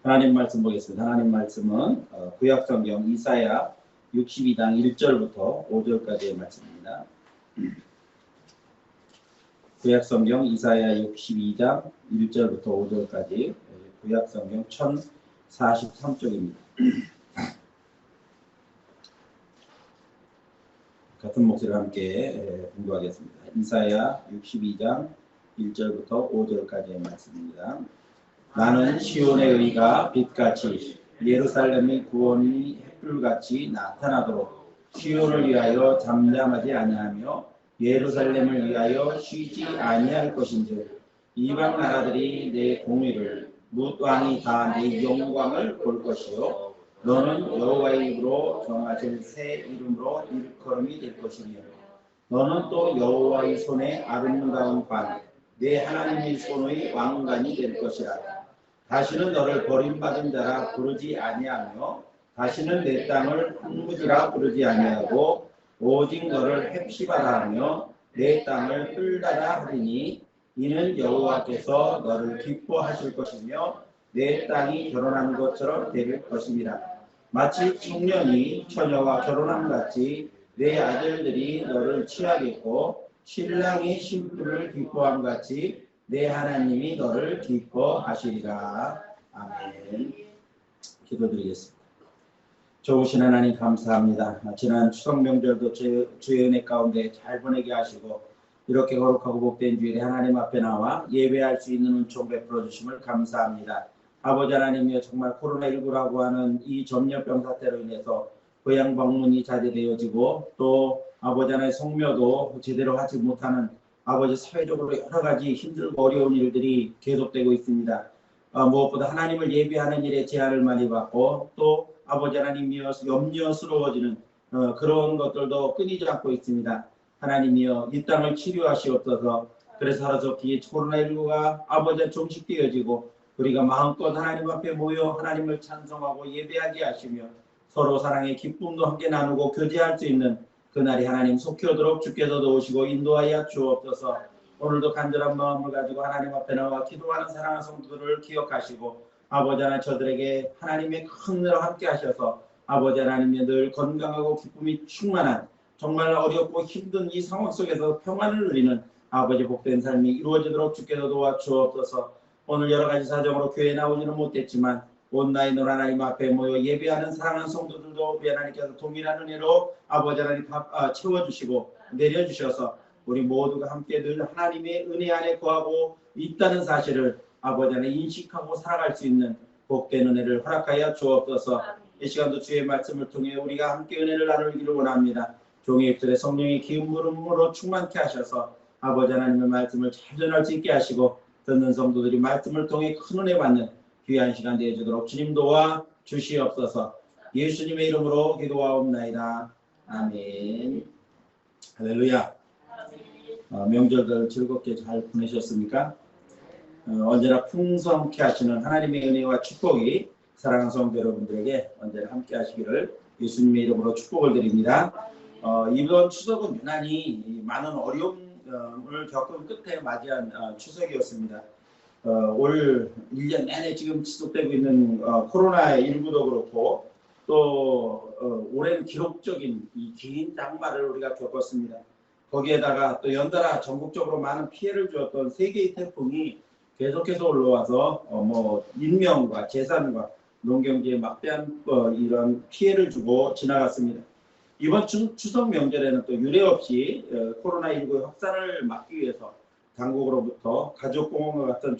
하나님 말씀 보겠습니다. 하나님 말씀은 구약성경 이사야 62장 1절부터 5절까지의 말씀입니다. 구약성경 이사야 62장 1절부터 5절까지 구약성경 1043쪽입니다. 같은 목소리로 함께 공부하겠습니다. 이사야 62장 1절부터 5절까지의 말씀입니다. 나는 시온의 의가 빛같이 예루살렘의 구원이 햇불같이 나타나도록 시온을 위하여 잠잠하지 아니하며 예루살렘을 위하여 쉬지 아니할 것인즉 이방 나라들이 내 공의를 뭇 왕이 다 내 영광을 볼 것이요 너는 여호와의 입으로 정하실 새 이름으로 일컬음이 될 것이며 너는 또 여호와의 손에 아름다운 관 내 하나님의 손의 왕관이 될 것이라. 다시는 너를 버림받은 자라 부르지 아니하며 다시는 내 땅을 황무지라 부르지 아니하고 오직 너를 헵시바라 하며 내 땅을 뜰다라 하리니 이는 여호와께서 너를 기뻐하실 것이며 내 땅이 결혼한 것처럼 될 것입니다. 마치 청년이 처녀와 결혼함 같이 내 아들들이 너를 취하겠고 신랑이 신부를 기뻐함 같이 내 하나님이 너를 기뻐하시리라. 아멘. 기도드리겠습니다. 좋으신 하나님 감사합니다. 지난 추석 명절도 주의 은혜 가운데 잘 보내게 하시고 이렇게 거룩하고 복된 주일에 하나님 앞에 나와 예배할 수 있는 은총 베풀어 주심을 감사합니다. 아버지 하나님이여 정말 코로나19라고 하는 이 전염병 사태로 인해서 고향 방문이 자제되어지고 또 아버지 하나님의 성묘도 제대로 하지 못하는 아버지 사회적으로 여러 가지 힘들고 어려운 일들이 계속되고 있습니다. 무엇보다 하나님을 예배하는 일에 제한을 많이 받고 또 아버지 하나님이여 염려스러워지는 그런 것들도 끊이지 않고 있습니다. 하나님이여 이 땅을 치료하시옵소서. 그래서 하루속히 코로나19가 아버지 종식되어지고 우리가 마음껏 하나님 앞에 모여 하나님을 찬송하고 예배하게 하시며 서로 사랑의 기쁨도 함께 나누고 교제할 수 있는 그날이 하나님 속히 오도록 주께서 도우시고 인도하여 주옵소서. 오늘도 간절한 마음을 가지고 하나님 앞에 나와 기도하는 사랑하는 성도들을 기억하시고 아버지 하나님 저들에게 하나님의 큰 은혜로 함께 하셔서 아버지 하나님의 늘 건강하고 기쁨이 충만한 정말 어렵고 힘든 이 상황 속에서 평안을 누리는 아버지 복된 삶이 이루어지도록 주께서 도와주옵소서. 오늘 여러 가지 사정으로 교회에 나오지는 못했지만 온라인으로 하나님 앞에 모여 예배하는 사랑하는 성도들도 하나님께서 동일한 은혜로 아버지 하나님 채워주시고 내려주셔서 우리 모두가 함께 늘 하나님의 은혜 안에 거하고 있다는 사실을 아버지 하나님 인식하고 살아갈 수 있는 복된 은혜를 허락하여 주옵소서. 이 시간도 주의 말씀을 통해 우리가 함께 은혜를 나누기를 원합니다. 종의 입술에 성령의 기름 부음으로 충만케 하셔서 아버지 하나님의 말씀을 잘 전할 수 있게 하시고 듣는 성도들이 말씀을 통해 큰 은혜 받는 귀한 시간 되어주도록 주님 도와 주시옵소서. 예수님의 이름으로 기도하옵나이다. 아멘. 할렐루야. 명절들 즐겁게 잘 보내셨습니까? 언제나 풍성케 하시는 하나님의 은혜와 축복이 사랑하는 성도 여러분들에게 언제나 함께 하시기를 예수님의 이름으로 축복을 드립니다. 이번 추석은 유난히 많은 어려움을 겪은 끝에 맞이한 추석이었습니다. 올 1년 내내 지금 지속되고 있는 코로나19도 그렇고 또 올해는 기록적인 이 긴 장마를 우리가 겪었습니다. 거기에다가 또 연달아 전국적으로 많은 피해를 주었던 세 개의 태풍이 계속해서 올라와서 인명과 재산과 농경지에 막대한 이런 피해를 주고 지나갔습니다. 이번 추석 명절에는 또 유례 없이 코로나19 확산을 막기 위해서 당국으로부터 가족공원과 같은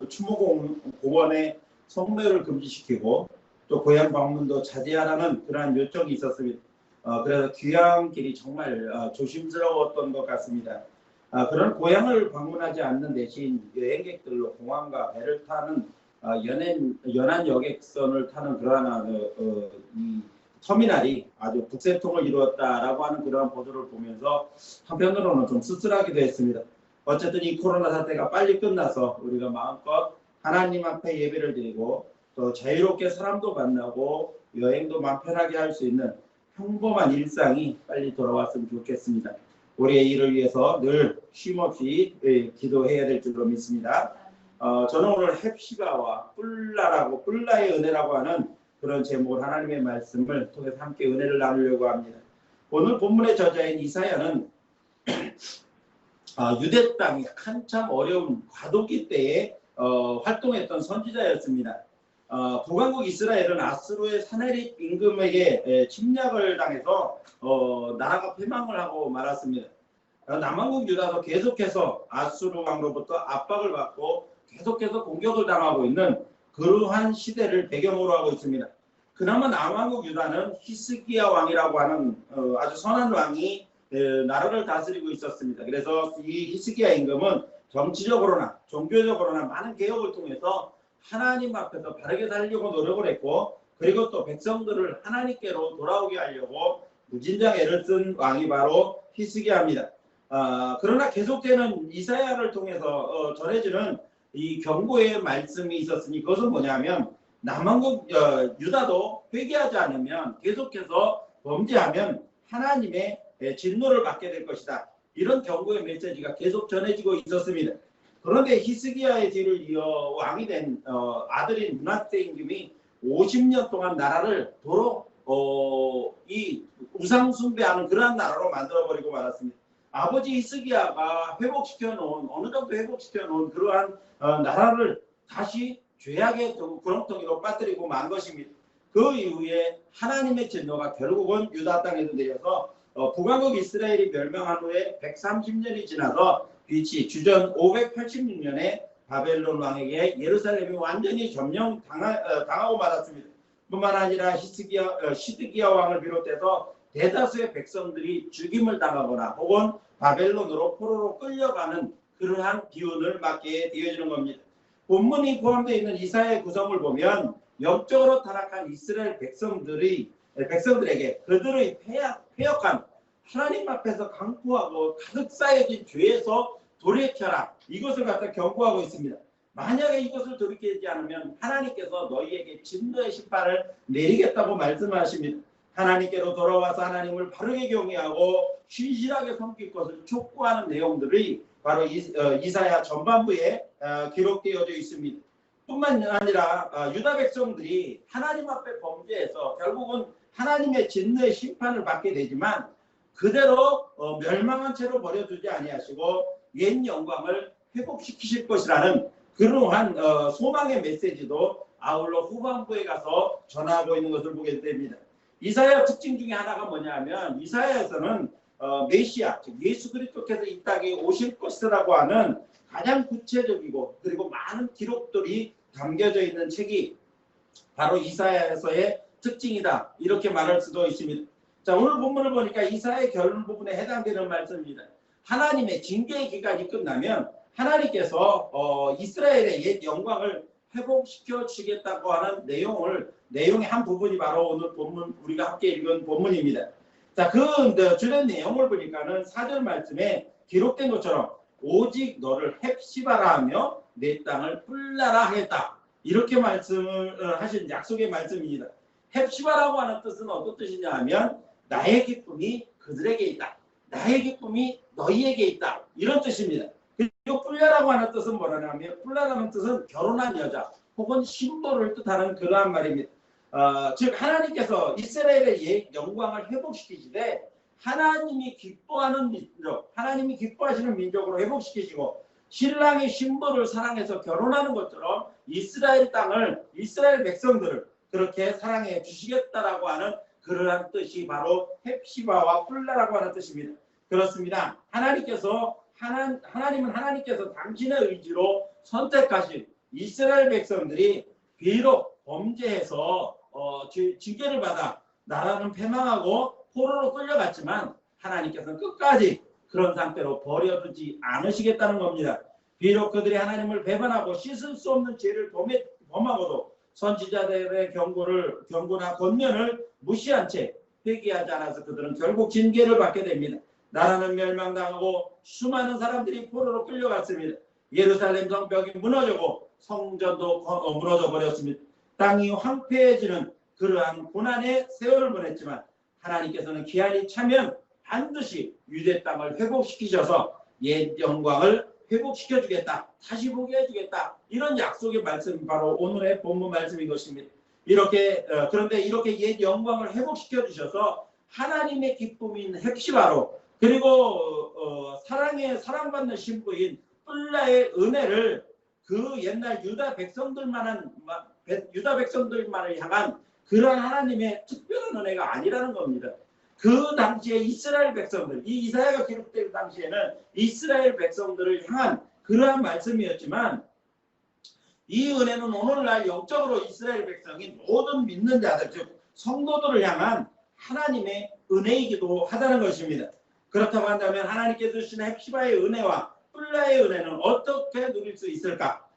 추모공원의 성묘를 금지시키고 또 고향 방문도 자제하라는 그러한 요청이 있었습니다. 그래서 귀향길이 정말 조심스러웠던 것 같습니다. 그런 고향을 방문하지 않는 대신 여행객들로 공항과 배를 타는 연안 여객선을 타는 그러한 이 터미널이 아주 북새통을 이루었다라고 하는 그러한 보도를 보면서 한편으로는 좀 씁쓸하기도 했습니다. 어쨌든 이 코로나 사태가 빨리 끝나서 우리가 마음껏 하나님 앞에 예배를 드리고 또 자유롭게 사람도 만나고 여행도 마음 편하게 할 수 있는 평범한 일상이 빨리 돌아왔으면 좋겠습니다. 우리의 일을 위해서 늘 쉼없이 기도해야 될 줄로 믿습니다. 저는 오늘 헵시바와 뿔라의 은혜라고 하는 그런 제목을 하나님의 말씀을 통해서 함께 은혜를 나누려고 합니다. 오늘 본문의 저자인 이사야는 유대 땅이 한참 어려운 과도기 때에 활동했던 선지자였습니다. 북왕국 이스라엘은 아수르의 사내립 임금에게 침략을 당해서 나라가 패망을 하고 말았습니다. 남왕국 유다도 계속해서 아수르 왕으로부터 압박을 받고 계속해서 공격을 당하고 있는 그러한 시대를 배경으로 하고 있습니다. 그나마 남왕국 유다는 히스기야 왕이라고 하는 아주 선한 왕이 나라를 다스리고 있었습니다. 그래서 이 히스기야 임금은 정치적으로나 종교적으로나 많은 개혁을 통해서 하나님 앞에서 바르게 살려고 노력을 했고, 그리고 또 백성들을 하나님께로 돌아오게 하려고 무진장 애를 쓴 왕이 바로 히스기야입니다. 그러나 계속되는 이사야를 통해서 전해지는 이 경고의 말씀이 있었으니, 그것은 뭐냐면 남왕국 유다도 회개하지 않으면, 계속해서 범죄하면 하나님의 진노를 받게 될 것이다. 이런 경고의 메시지가 계속 전해지고 있었습니다. 그런데 히스기야의 뒤를 이어 왕이 된 아들인 므낫세 임금이 50년 동안 나라를 도로 이 우상 숭배하는 그러한 나라로 만들어버리고 말았습니다. 아버지 히스기야가 어느 정도 회복시켜 놓은 그러한 나라를 다시 죄악의 구렁텅이로 빠뜨리고 만 것입니다. 그 이후에 하나님의 진노가 결국은 유다 땅에도 내려서 북왕국 이스라엘이 멸망한 후에 130년이 지나서 BC 주전 586년에 바벨론 왕에게 예루살렘이 완전히 점령당하고 말았습니다. 뿐만 아니라 시드기야 왕을 비롯해서 대다수의 백성들이 죽임을 당하거나 혹은 바벨론으로 포로로 끌려가는 그러한 기운을 맞게 되어지는 겁니다. 본문이 포함되어 있는 이사야의 구성을 보면 영적으로 타락한 이스라엘 백성들에게 그들의 패역한 하나님 앞에서 강포하고 가득 쌓여진 죄에서 돌이켜라, 이것을 갖다 경고하고 있습니다. 만약에 이것을 돌이키지 않으면 하나님께서 너희에게 진노의 심판을 내리겠다고 말씀하십니다. 하나님께로 돌아와서 하나님을 바르게 경외하고 신실하게 섬길 것을 촉구하는 내용들이 바로 이사야 전반부에 기록되어져 있습니다. 뿐만 아니라 유다 백성들이 하나님 앞에 범죄해서 결국은 하나님의 진노의 심판을 받게 되지만 그대로 멸망한 채로 버려두지 아니하시고 옛 영광을 회복시키실 것이라는 그러한 소망의 메시지도 아울러 후반부에 가서 전하고 있는 것을 보게 됩니다. 이사야 특징 중에 하나가 뭐냐면, 이사야에서는 메시아, 즉 예수 그리스도께서 이 땅에 오실 것이라고 하는 가장 구체적이고 그리고 많은 기록들이 담겨져 있는 책이 바로 이사야에서의 특징이다, 이렇게 말할 수도 있습니다. 자, 오늘 본문을 보니까 이사야의 결론 부분에 해당되는 말씀입니다. 하나님의 징계의 기간이 끝나면 하나님께서 이스라엘의 옛 영광을 회복시켜 주시겠다고 하는 내용의 한 부분이 바로 오늘 본문, 우리가 함께 읽은 본문입니다. 자, 그 주된 내용을 보니까는 4절 말씀에 기록된 것처럼 오직 너를 헵시바라 하며 내 땅을 뿔라라 하겠다, 이렇게 말씀을 하신 약속의 말씀입니다. 헵시바라고 하는 뜻은 어떤 뜻이냐 하면 나의 기쁨이 그들에게 있다, 나의 기쁨이 너희에게 있다, 이런 뜻입니다. 그리고 뿔라라고 하는 뜻은 뭐냐면, 뿔라라는 뜻은 결혼한 여자 혹은 신부를 뜻하는 그러한 말입니다. 즉 하나님께서 이스라엘의 옛 영광을 회복시키시되 하나님이 기뻐하는 민족, 하나님이 기뻐하시는 민족으로 회복시키시고 신랑이 신부를 사랑해서 결혼하는 것처럼 이스라엘 땅을, 이스라엘 백성들을 그렇게 사랑해 주시겠다라고 하는 그러한 뜻이 바로 헵시바와 뿔라라고 하는 뜻입니다. 그렇습니다. 하나님은 하나님께서 당신의 의지로 선택하신 이스라엘 백성들이 비록 범죄해서 징계를 받아 나라는 패망하고 포로로 끌려갔지만 하나님께서는 끝까지 그런 상태로 버려두지 않으시겠다는 겁니다. 비록 그들이 하나님을 배반하고 씻을 수 없는 죄를 범하고도 선지자들의 경고나 권면을 무시한 채 회개하지 않아서 그들은 결국 징계를 받게 됩니다. 나라는 멸망당하고 수많은 사람들이 포로로 끌려갔습니다. 예루살렘 성벽이 무너지고 성전도 무너져 버렸습니다. 땅이 황폐해지는 그러한 고난의 세월을 보냈지만 하나님께서는 기한이 차면 반드시 유대 땅을 회복시키셔서 옛 영광을 회복시켜 주겠다. 다시 보게 해주겠다. 이런 약속의 말씀이 바로 오늘의 본문 말씀인 것입니다. 이렇게 그런데 이렇게 옛 영광을 회복시켜 주셔서 하나님의 기쁨인 헵시바로 그리고 사랑받는 신부인 뿔라의 은혜를 그 옛날 유다 백성들만을 향한 그러한 하나님의 특별한 은혜가 아니라는 겁니다. 그 당시에 이스라엘 백성들, 이 이사야가 기록된 당시에는 이스라엘 백성들을 향한 그러한 말씀이었지만 이 은혜는 오늘날 영적으로 이스라엘 백성인 모든 믿는 자들, 즉 성도들을 향한 하나님의 은혜이기도 하다는 것입니다. 그렇다고 한다면 하나님께서 주신 헵시바의 은혜와 뿔라의 은혜는 어떻게 누릴 수 있을까?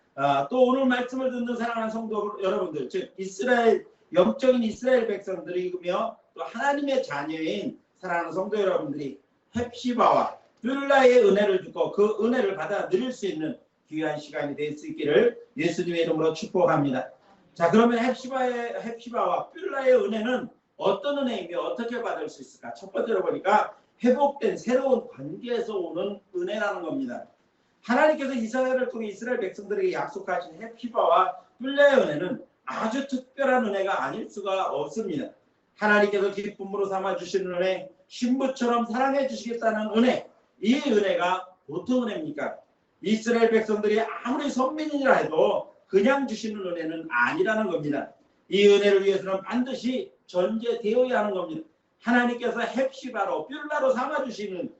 또 오늘 말씀을 듣는 사랑하는 성도 여러분들, 즉 영적인 이스라엘 백성들이며 또 하나님의 자녀인 사랑하는 성도 여러분들이 헵시바와 뿔라의 은혜를 듣고 그 은혜를 받아 누릴 수 있는 귀한 시간이 될 수 있기를 예수님의 이름으로 축복합니다. 자, 그러면 헵시바와 뿔라의 은혜는 어떤 은혜이며 어떻게 받을 수 있을까? 첫 번째로 보니까 회복된 새로운 관계에서 오는 은혜라는 겁니다. 하나님께서 이스라엘을 통해 이스라엘 백성들에게 약속하신 헵시바와 뿔라의 은혜는 아주 특별한 은혜가 아닐 수가 없습니다. 하나님께서 기쁨으로 삼아주시는 은혜, 신부처럼 사랑해 주시겠다는 은혜, 이 은혜가 보통 은혜입니까? 이스라엘 백성들이 아무리 선민이라 해도 그냥 주시는 은혜는 아니라는 겁니다. 이 은혜를 위해서는 반드시 전제되어야 하는 겁니다. 하나님께서 헵시바로 뿔라로 삼아주시는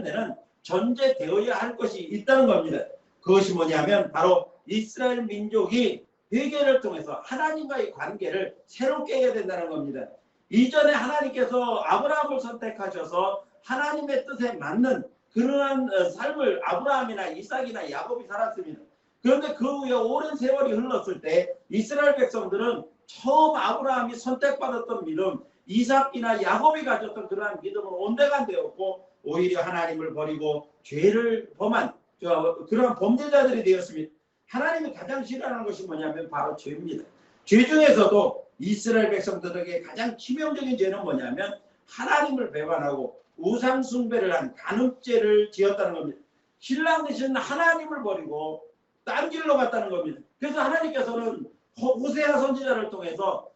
데는 전제되어야 할 것이 있다는 겁니다. 그것이 뭐냐면 바로 이스라엘 민족이 회개를 통해서 하나님과의 관계를 새롭게 해야 된다는 겁니다. 이전에 하나님께서 아브라함을 선택하셔서 하나님의 뜻에 맞는 그러한 삶을 아브라함이나 이삭이나 야곱이 살았습니다. 그런데 그 후에 오랜 세월이 흘렀을 때 이스라엘 백성들은 처음 아브라함이 선택받았던 믿음, 이삭이나 야곱이 가졌던 그러한 믿음은 온데간되었고 오히려 하나님을 버리고 죄를 범한 그러한 범죄자들이 되었습니다. 하나님이 가장 싫어하는 것이 뭐냐면 바로 죄입니다. 죄 중에서도 이스라엘 백성들에게 가장 치명적인 죄는 뭐냐면 하나님을 배반하고 우상 숭배를 한 간음죄를 지었다는 겁니다. 신랑 되시는 하나님을 버리고 딴 길로 갔다는 겁니다. 그래서 하나님께서는 호세아 선지자를 통해서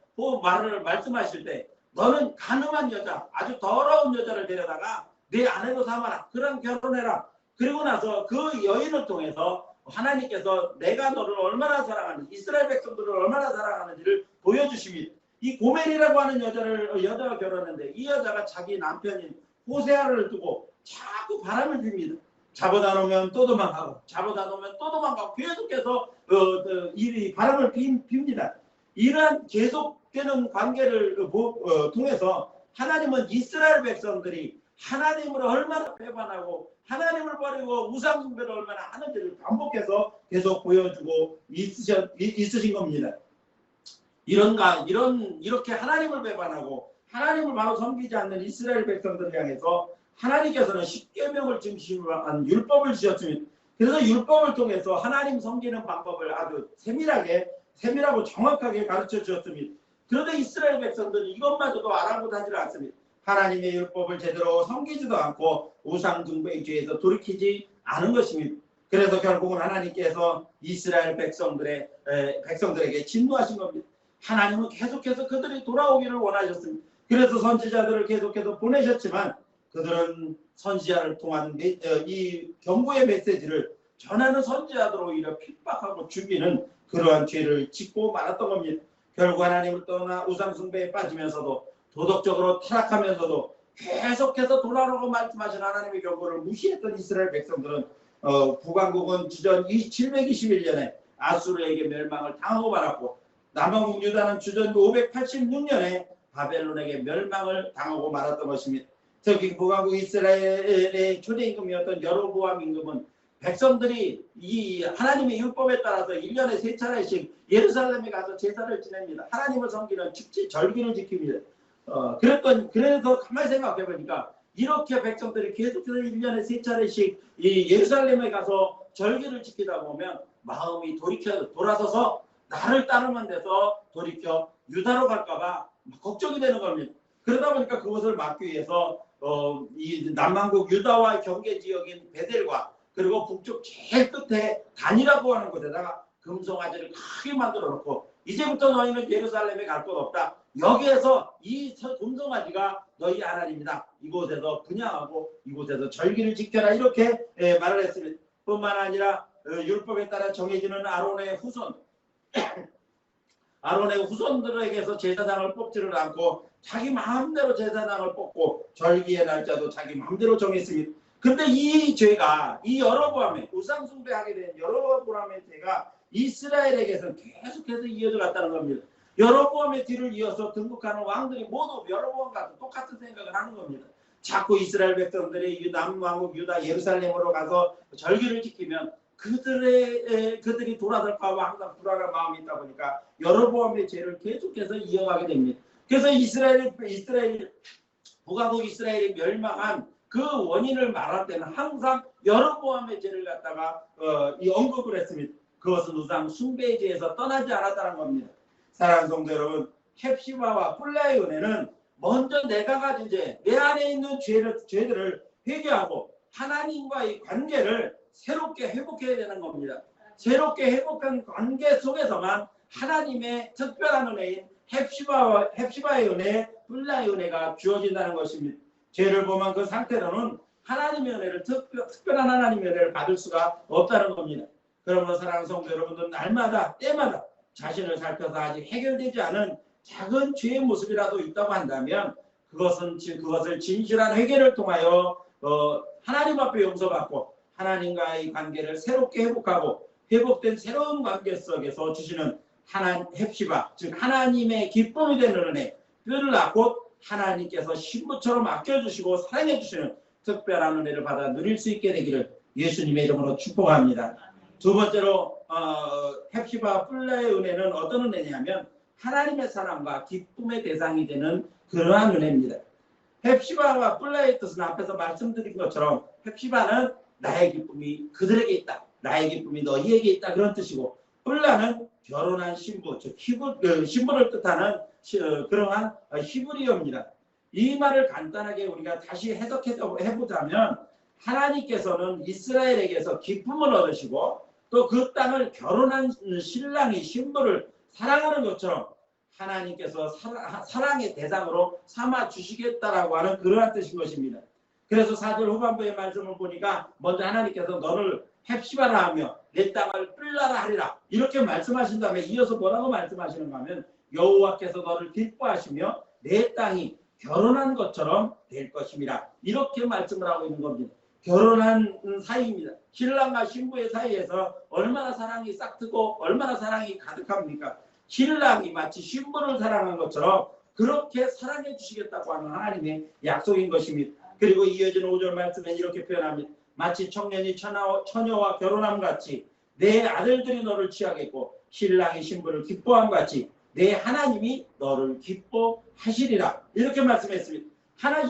말씀하실 때 너는 간음한 여자, 아주 더러운 여자를 데려다가 내 아내로 삼아라. 그런 결혼해라. 그리고 나서 그 여인을 통해서 하나님께서 내가 너를 얼마나 사랑하는지, 이스라엘 백성들을 얼마나 사랑하는지를 보여주십니다. 이 고멜이라고 하는 여자가 결혼했는데 이 여자가 자기 남편인 호세아를 두고 자꾸 바람을 핍니다. 잡아다 놓으면 또 도망가고 잡아다 놓으면 또 도망가고 계속해서 이 바람을 핍니다. 이러한 계속되는 관계를 통해서 하나님은 이스라엘 백성들이 하나님을 얼마나 배반하고 하나님을 버리고 우상 숭배를 얼마나 하는지를 반복해서 계속 보여주고 있으신 겁니다. 이렇게 하나님을 배반하고 하나님을 바로 섬기지 않는 이스라엘 백성들을 향해서 하나님께서는 십계명을 중심으로 율법을 주셨습니다. 그래서 율법을 통해서 하나님 섬기는 방법을 아주 세밀하고 정확하게 가르쳐 주셨습니다. 그런데 이스라엘 백성들은 이것마저도 알아보지를 않습니다. 하나님의 율법을 제대로 섬기지도 않고 우상 숭배의 죄에서 돌이키지 않은 것입니다. 그래서 결국은 하나님께서 이스라엘 백성들에게 진노하신 겁니다. 하나님은 계속해서 그들이 돌아오기를 원하셨습니다. 그래서 선지자들을 계속해서 보내셨지만 그들은 선지자를 통한 이 경고의 메시지를 전하는 선지자들을 오히려 핍박하고 죽이는 그러한 죄를 짓고 말았던 겁니다. 결국 하나님을 떠나 우상 숭배에 빠지면서도 도덕적으로 타락하면서도 계속해서 돌아오라고 말씀하신 하나님의 경고를 무시했던 이스라엘 백성들은 북왕국은 주전 721년에 아수르에게 멸망을 당하고 말았고 남왕국 유다는 주전 586년에 바벨론에게 멸망을 당하고 말았던 것입니다. 특히 북왕국 이스라엘의 초대 임금이었던 여로보암 임금은 백성들이 이 하나님의 율법에 따라서 1년에 3차례씩 예루살렘에 가서 제사를 지냅니다. 하나님을 섬기는 축제 절기를 지킵니다. 그래서 가만히 생각해 보니까 이렇게 백성들이 계속해서 1년에 3차례씩 이 예루살렘에 가서 절기를 지키다 보면 마음이 돌아서서 나를 따르면 돼서 돌이켜 유다로 갈까봐 걱정이 되는 겁니다. 그러다 보니까 그것을 막기 위해서 이 남왕국 유다와 경계 지역인 베델과 그리고 북쪽 제일 끝에 단이라고 하는 곳에다가 금송아지를 크게 만들어 놓고 이제부터 너희는 예루살렘에 갈 것 없다. 여기에서 이 금송아지가 너희 하나님이다. 이곳에서 분향하고 이곳에서 절기를 지켜라. 이렇게 말을 했습니다. 뿐만 아니라 율법에 따라 정해지는 아론의 후손들에게서 제사장을 뽑지를 않고 자기 마음대로 제사장을 뽑고 절기의 날짜도 자기 마음대로 정했습니다. 근데 이 죄가, 이 여로보암의 우상숭배하게 된 여로보암의 죄가 이스라엘에게서 계속해서 이어져 갔다는 겁니다. 여로보암의 뒤를 이어서 등극하는 왕들이 모두 여로보암과 똑같은 생각을 하는 겁니다. 자꾸 이스라엘 백성들이 남왕국 유다 예루살렘으로 가서 절기를 지키면 그들이 돌아설까 봐 항상 불안한 마음이 있다 보니까 여로보암의 죄를 계속해서 이어가게 됩니다. 그래서 북왕국 이스라엘이 멸망한 그 원인을 말할 때는 항상 여로보암의 죄를 갖다가 언급을 했습니다. 그것은 우상 숭배의 죄에서 떠나지 않았다는 겁니다. 사랑하는 성도 여러분, 헵시바와 뿔라의 은혜는 먼저 내가 가진 죄, 내 안에 있는 죄들을 회개하고 하나님과의 관계를 새롭게 회복해야 되는 겁니다. 새롭게 회복한 관계 속에서만 하나님의 특별한 은혜인 헵시바의 은혜, 뿔라의 은혜가 주어진다는 것입니다. 죄를 보면 그 상태로는 하나님의 은혜를 특별한 하나님의 은혜를 받을 수가 없다는 겁니다. 그러므로 사랑하는 성도 여러분들, 날마다 때마다 자신을 살펴서 아직 해결되지 않은 작은 죄의 모습이라도 있다고 한다면 그것을 진실한 회개를 통하여 하나님 앞에 용서받고 하나님과의 관계를 새롭게 회복하고 회복된 새로운 관계 속에서 주시는 헵시바, 즉 하나님의 기쁨이 되는 은혜, 뼈를 낳고 하나님께서 신부처럼 아껴주시고 사랑해주시는 특별한 은혜를 받아 누릴 수 있게 되기를 예수님의 이름으로 축복합니다. 두 번째로 헵시바 뿔라의 은혜는 어떤 은혜냐면 하나님의 사랑과 기쁨의 대상이 되는 그러한 은혜입니다. 헵시바와 뿔라의 뜻은 앞에서 말씀드린 것처럼 헵시바는 나의 기쁨이 그들에게 있다. 나의 기쁨이 너희에게 있다. 그런 뜻이고 뿔라는 결혼한 신부, 즉 신부를 뜻하는 그러한 히브리어입니다. 이 말을 간단하게 우리가 다시 해보자면 하나님께서는 이스라엘에게서 기쁨을 얻으시고 또 그 땅을 결혼한 신랑이 신부를 사랑하는 것처럼 하나님께서 사랑의 대상으로 삼아 주시겠다라고 하는 그러한 뜻인 것입니다. 그래서 4절 후반부의 말씀을 보니까 먼저 하나님께서 너를 헵시바라 하며 내 땅을 뿔라라 하리라 이렇게 말씀하신 다음에 이어서 뭐라고 말씀하시는가 하면 여호와께서 너를 기뻐하시며 내 땅이 결혼한 것처럼 될 것입니다. 이렇게 말씀을 하고 있는 겁니다. 결혼한 사이입니다. 신랑과 신부의 사이에서 얼마나 사랑이 싹트고 얼마나 사랑이 가득합니까? 신랑이 마치 신부를 사랑한 것처럼 그렇게 사랑해 주시겠다고 하는 하나님의 약속인 것입니다. 그리고 이어지는 5절 말씀에 이렇게 표현합니다. 마치 청년이 처녀와 결혼함 같이 내 아들들이 너를 취하겠고 신랑이 신부를 기뻐함 같이 내 하나님이 너를 기뻐하시리라 이렇게 말씀했습니다.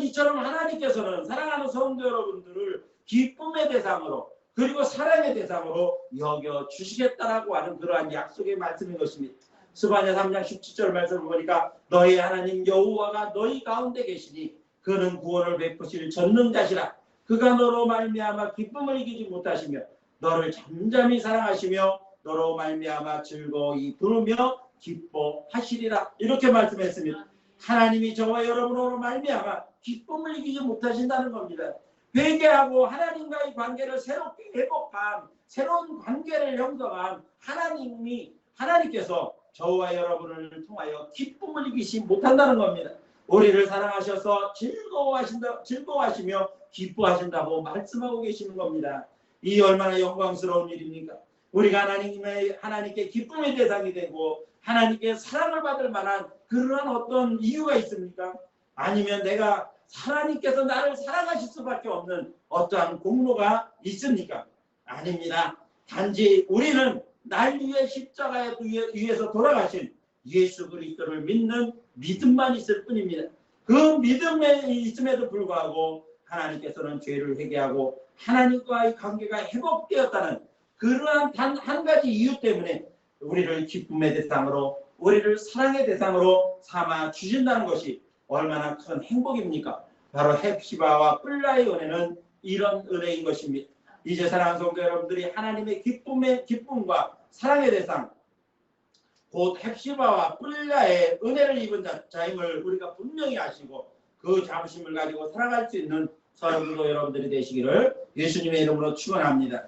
이처럼 하나님께서는 사랑하는 성도 여러분들을 기쁨의 대상으로 그리고 사랑의 대상으로 여겨주시겠다라고 하는 그러한 약속의 말씀인 것입니다. 스바냐 3장 17절 말씀을 보니까 너희 하나님 여호와가 너희 가운데 계시니 그는 구원을 베푸실 전능자시라. 그가 너로 말미암아 기쁨을 이기지 못하시며 너를 잠잠히 사랑하시며 너로 말미암아 즐거이 부르며 기뻐하시리라. 이렇게 말씀했습니다. 하나님이 저와 여러분으로 말미암아 기쁨을 이기지 못하신다는 겁니다. 회개하고 하나님과의 관계를 새롭게 회복한 새로운 관계를 형성한 하나님께서 저와 여러분을 통하여 기쁨을 이기지 못한다는 겁니다. 우리를 사랑하셔서 즐거워하시며 기뻐하신다고 말씀하고 계시는 겁니다. 이 얼마나 영광스러운 일입니까? 우리가 하나님께 기쁨의 대상이 되고 하나님께 사랑을 받을 만한 그러한 어떤 이유가 있습니까? 아니면 하나님께서 나를 사랑하실 수밖에 없는 어떠한 공로가 있습니까? 아닙니다. 단지 우리는 날 위해 십자가에 위해서 돌아가신 예수 그리스도를 믿는 믿음만 있을 뿐입니다. 그 믿음에 있음에도 불구하고 하나님께서는 죄를 회개하고 하나님과의 관계가 회복되었다는 그러한 단 한 가지 이유 때문에 우리를 기쁨의 대상으로 우리를 사랑의 대상으로 삼아 주신다는 것이 얼마나 큰 행복입니까? 바로 헵시바와 뿔라의 은혜는 이런 은혜인 것입니다. 이제 사랑하는 성도 여러분들이 하나님의 기쁨과 사랑의 대상 곧 헵시바와 뿔라의 은혜를 입은 자임을 우리가 분명히 아시고 그 자부심을 가지고 살아갈 수 있는 성도 여러분들이 되시기를 예수님의 이름으로 축원합니다.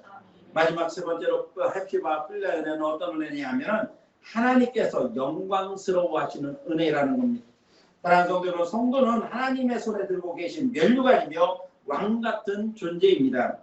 마지막 세 번째로 헵시바와 뿔라의 은혜는 어떤 은혜냐면 하나님께서 영광스러워하시는 은혜라는 겁니다. 사랑하는 성도 여러분, 성도는 하나님의 손에 들고 계신 면류관이며 왕같은 존재입니다.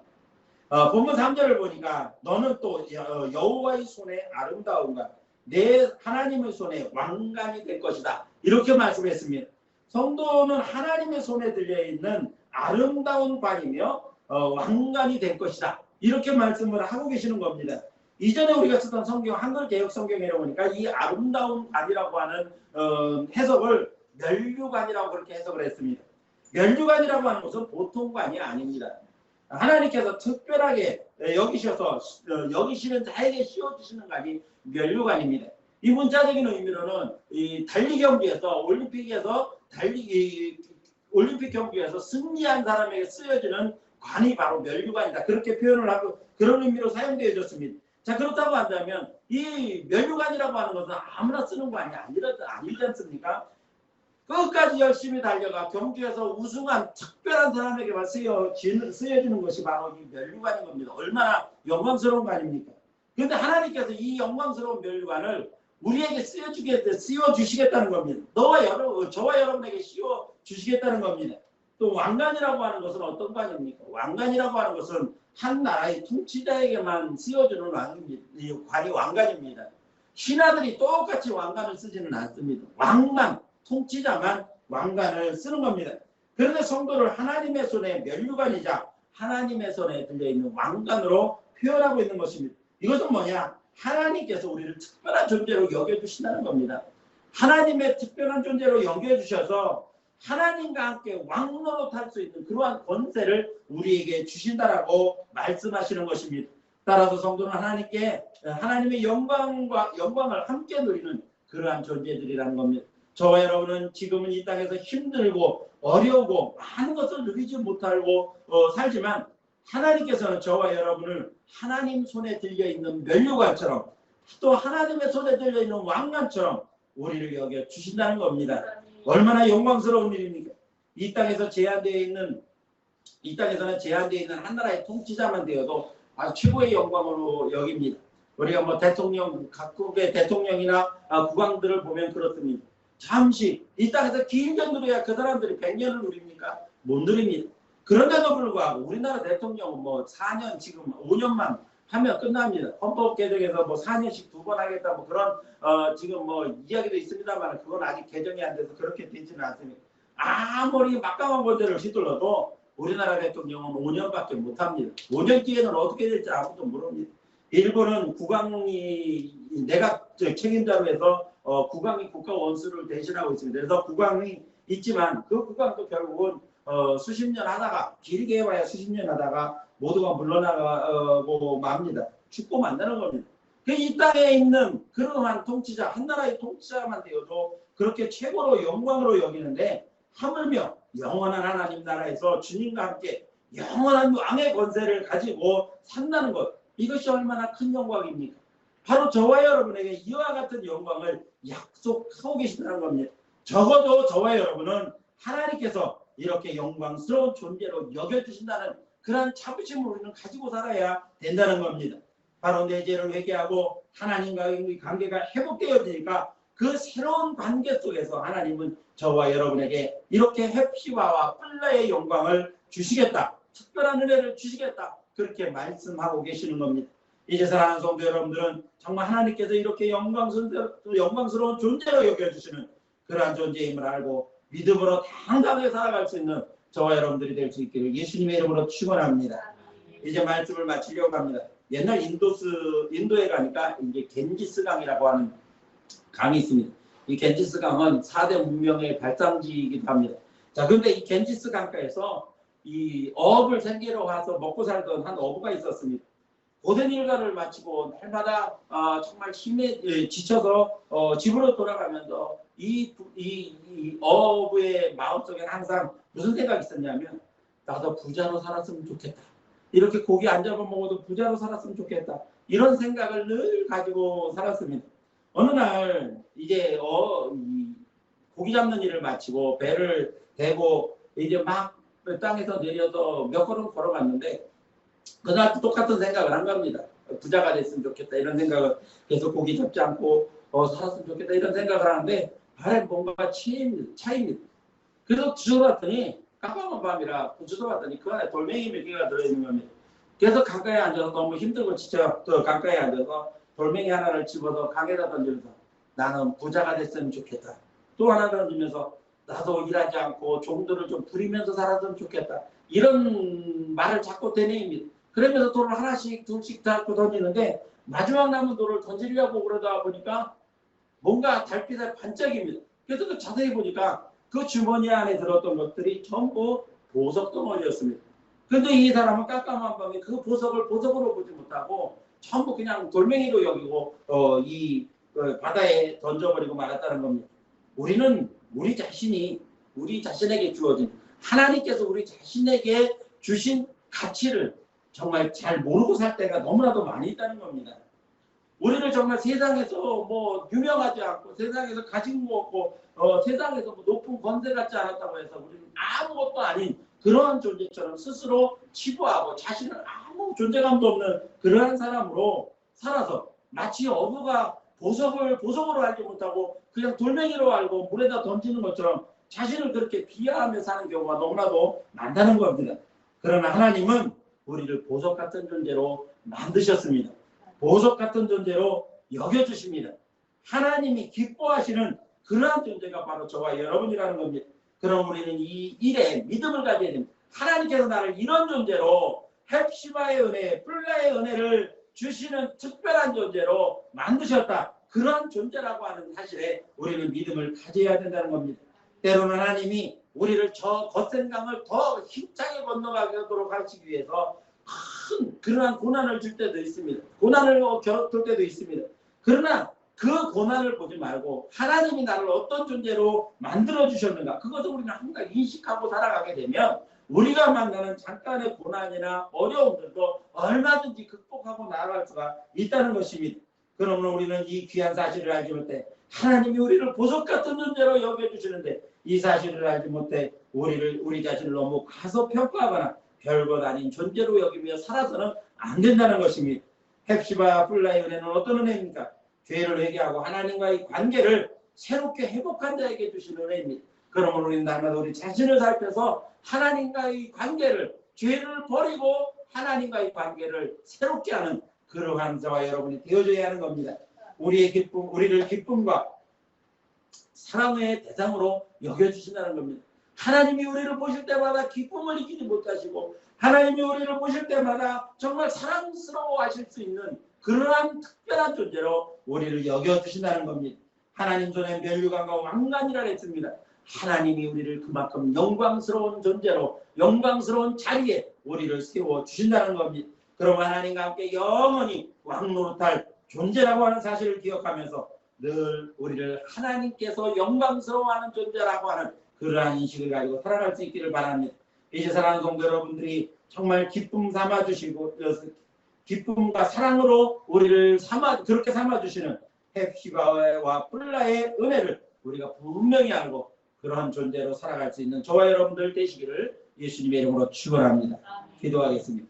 본문 3절을 보니까 너는 또 여호와의 손에 아름다운가 내 하나님의 손에 왕관이 될 것이다. 이렇게 말씀했습니다. 성도는 하나님의 손에 들려있는 아름다운 관이며 왕관이 될 것이다. 이렇게 말씀을 하고 계시는 겁니다. 이전에 우리가 쓰던 성경 한글 개혁 성경에 보니까 이 아름다운 관이라고 하는 해석을 면류관이라고 그렇게 해석을 했습니다. 면류관이라고 하는 것은 보통 관이 아닙니다. 하나님께서 특별하게 여기시는 자에게 씌워주시는 관이 면류관입니다. 이 문자적인 의미로는 이 달리 경기에서 올림픽 경기에서 승리한 사람에게 쓰여지는 관이 바로 면류관이다. 그렇게 표현을 하고 그런 의미로 사용되어졌습니다. 자, 그렇다고 한다면 이 면류관이라고 하는 것은 아무나 쓰는 관이 아니지 않습니까? 끝까지 열심히 달려가 경주에서 우승한 특별한 사람에게만 쓰여지는 것이 바로 이 면류관인 겁니다. 얼마나 영광스러운 관입니까? 그런데 하나님께서 이 영광스러운 면류관을 우리에게 씌워주시겠다는 겁니다. 저와 여러분에게 씌워주시겠다는 겁니다. 또 왕관이라고 하는 것은 어떤 관입니까? 왕관이라고 하는 것은 한 나라의 통치자에게만 씌워주는 관이 왕관입니다. 신하들이 똑같이 왕관을 쓰지는 않습니다. 통치자만 왕관을 쓰는 겁니다. 그런데 성도를 하나님의 손에 면류관이자 하나님의 손에 들려있는 왕관으로 표현하고 있는 것입니다. 이것은 뭐냐? 하나님께서 우리를 특별한 존재로 여겨주신다는 겁니다. 하나님의 특별한 존재로 여겨주셔서 하나님과 함께 왕노릇할 수 있는 그러한 권세를 우리에게 주신다라고 말씀하시는 것입니다. 따라서 성도는 하나님의 영광을 함께 누리는 그러한 존재들이라는 겁니다. 저와 여러분은 지금은 이 땅에서 힘들고 어려우고 많은 것을 누리지 못하고 살지만 하나님께서는 저와 여러분을 하나님 손에 들려있는 면류관처럼 또 하나님의 손에 들려있는 왕관처럼 우리를 여겨주신다는 겁니다. 얼마나 영광스러운 일입니까? 이 땅에서는 제한되어 있는 한 나라의 통치자만 되어도 아주 최고의 영광으로 여깁니다. 우리가 각국의 대통령이나 국왕들을 보면 그렇습니다. 잠시 이 땅에서 길게 누려야 그 사람들이 100년을 누립니까? 못 누립니다. 그런데도 불구하고 우리나라 대통령은 4년 지금 5년만 하면 끝납니다. 헌법 개정에서 4년씩 2번 하겠다 그런 지금 이야기도 있습니다만 그건 아직 개정이 안 돼서 그렇게 되지는 않습니다. 아무리 막강한 권세를 휘둘러도 우리나라 대통령은 5년밖에 못 합니다. 5년 뒤에는 어떻게 될지 아무도 모릅니다. 일본은 국왕이 내각 책임자로 해서 국왕이 국가 원수를 대신하고 있습니다. 그래서 국왕이 있지만 그 국왕도 결국은 수십 년 하다가 길게 해봐야 수십 년 하다가 모두가 물러나고 맙니다. 죽고 만나는 겁니다. 이 땅에 있는 그러한 통치자 한 나라의 통치자만 되어도 그렇게 최고로 영광으로 여기는데 하물며 영원한 하나님 나라에서 주님과 함께 영원한 왕의 권세를 가지고 산다는 것, 이것이 얼마나 큰 영광입니까? 바로 저와 여러분에게 이와 같은 영광을 약속하고 계신다는 겁니다. 적어도 저와 여러분은 하나님께서 이렇게 영광스러운 존재로 여겨주신다는 그런 자부심을 우리는 가지고 살아야 된다는 겁니다. 바로 내 죄를 회개하고 하나님과의 관계가 회복되어지니까 그 새로운 관계 속에서 하나님은 저와 여러분에게 이렇게 헵시바와 뿔라의 영광을 주시겠다. 특별한 은혜를 주시겠다. 그렇게 말씀하고 계시는 겁니다. 이제 사랑하는 성도 여러분들은 정말 하나님께서 이렇게 영광스러운 존재로 여겨주시는 그러한 존재임을 알고 믿음으로 당당하게 살아갈 수 있는 저와 여러분들이 될 수 있기를 예수님의 이름으로 축원합니다. 이제 말씀을 마치려고 합니다. 옛날 인도에 가니까 이제 겐지스 강이라고 하는 강이 있습니다. 이 겐지스 강은 4대 문명의 발상지이기도 합니다. 자, 그런데 이 겐지스 강가에서 이 어업을 생계로 와서 먹고 살던 한 어부가 있었습니다. 고된 일과를 마치고 날마다 정말 힘에 지쳐서 집으로 돌아가면서 이 어부의 마음속에 항상 무슨 생각이 있었냐면 나도 부자로 살았으면 좋겠다. 이렇게 고기 안 잡아 먹어도 부자로 살았으면 좋겠다. 이런 생각을 늘 가지고 살았습니다. 어느 날 이제 이 고기 잡는 일을 마치고 배를 대고 이제 막 땅에서 내려서 몇 걸음 걸어갔는데 그날도 똑같은 생각을 한 겁니다. 부자가 됐으면 좋겠다 이런 생각을, 계속 고기 잡지 않고 살았으면 좋겠다 이런 생각을 하는데 발에 뭔가 차입니다. 그래서 주워봤더니 깜깜한 밤이라 주워봤더니 그 안에 돌멩이 몇 개가 들어있는 겁니다. 그래서 강가에 앉아서 너무 힘들고 지쳐 또 강가에 앉아서 돌멩이 하나를 집어서 강에다 던지면서 나는 부자가 됐으면 좋겠다. 또 하나 던지면서 나도 일하지 않고 종들을 좀 부리면서 살았으면 좋겠다. 이런 말을 자꾸 되뇌입니다. 그러면서 돌을 하나씩 둘씩 자꾸 던지는데 마지막 남은 돌을 던지려고 그러다 보니까 뭔가 달빛에 반짝입니다. 그래서 그 자세히 보니까 그 주머니 안에 들었던 것들이 전부 보석 덩어리였습니다. 그런데 이 사람은 깜깜한 밤에 그 보석을 보석으로 보지 못하고 전부 그냥 돌멩이로 여기고 이 바다에 던져버리고 말았다는 겁니다. 우리는 우리 자신에게 주어진, 하나님께서 우리 자신에게 주신 가치를 정말 잘 모르고 살 때가 너무나도 많이 있다는 겁니다. 우리를 정말 세상에서 뭐 유명하지 않고 세상에서 가진 거 없고 세상에서 뭐 높은 권세 갖지 않았다고 해서 우리는 아무것도 아닌 그러한 존재처럼 스스로 치부하고 자신은 아무 존재감도 없는 그러한 사람으로 살아서 마치 어부가 보석을 보석으로 알지 못하고 그냥 돌멩이로 알고 물에다 던지는 것처럼 자신을 그렇게 비하하며 사는 경우가 너무나도 많다는 겁니다. 그러나 하나님은 우리를 보석 같은 존재로 만드셨습니다. 보석 같은 존재로 여겨주십니다. 하나님이 기뻐하시는 그러한 존재가 바로 저와 여러분이라는 겁니다. 그럼 우리는 이 일에 믿음을 가져야 됩니다. 하나님께서 나를 이런 존재로 헵시바의 은혜, 뿔라의 은혜를 주시는 특별한 존재로 만드셨다. 그런 존재라고 하는 사실에 우리는 믿음을 가져야 된다는 겁니다. 때로는 하나님이 우리를 저 거센 강을 더 힘차게 건너가도록 하시기 위해서 큰 그러한 고난을 줄 때도 있습니다. 고난을 겪을 때도 있습니다. 그러나 그 고난을 보지 말고 하나님이 나를 어떤 존재로 만들어 주셨는가, 그것을 우리는 항상 인식하고 살아가게 되면 우리가 만나는 잠깐의 고난이나 어려움들도 얼마든지 극복하고 나아갈 수가 있다는 것입니다. 그러면 우리는 이 귀한 사실을 알지 못해 하나님이 우리를 보석 같은 존재로 여겨주시는데 이 사실을 알지 못해 우리 자신을 너무 과소평가하거나 별것 아닌 존재로 여기며 살아서는 안 된다는 것입니다. 헵시바 뿔라의 은혜는 어떤 은혜입니까? 죄를 회개하고 하나님과의 관계를 새롭게 회복한 자에게 주신 은혜입니다. 그러면 우리는 날마다 우리 자신을 살펴서 하나님과의 관계를, 죄를 버리고 하나님과의 관계를 새롭게 하는 그러한 저와 여러분이 되어줘야 하는 겁니다. 우리를 기쁨과 사랑의 대상으로 여겨주신다는 겁니다. 하나님이 우리를 보실 때마다 기쁨을 느끼지 못하시고 하나님이 우리를 보실 때마다 정말 사랑스러워 하실 수 있는 그러한 특별한 존재로 우리를 여겨주신다는 겁니다. 하나님 손에 면류관과 왕관이라 했습니다. 하나님이 우리를 그만큼 영광스러운 존재로 영광스러운 자리에 우리를 세워주신다는 겁니다. 그럼 하나님과 함께 영원히 왕노릇할 존재라고 하는 사실을 기억하면서 늘 우리를 하나님께서 영광스러워하는 존재라고 하는 그러한 인식을 가지고 살아갈 수 있기를 바랍니다. 이제 사랑하는 성도 여러분들이 정말 기쁨 삼아주시고 기쁨과 사랑으로 우리를 그렇게 삼아주시는 헵시바와 뿔라의 은혜를 우리가 분명히 알고 그러한 존재로 살아갈 수 있는 저와 여러분들 되시기를 예수님의 이름으로 축원합니다. 기도하겠습니다.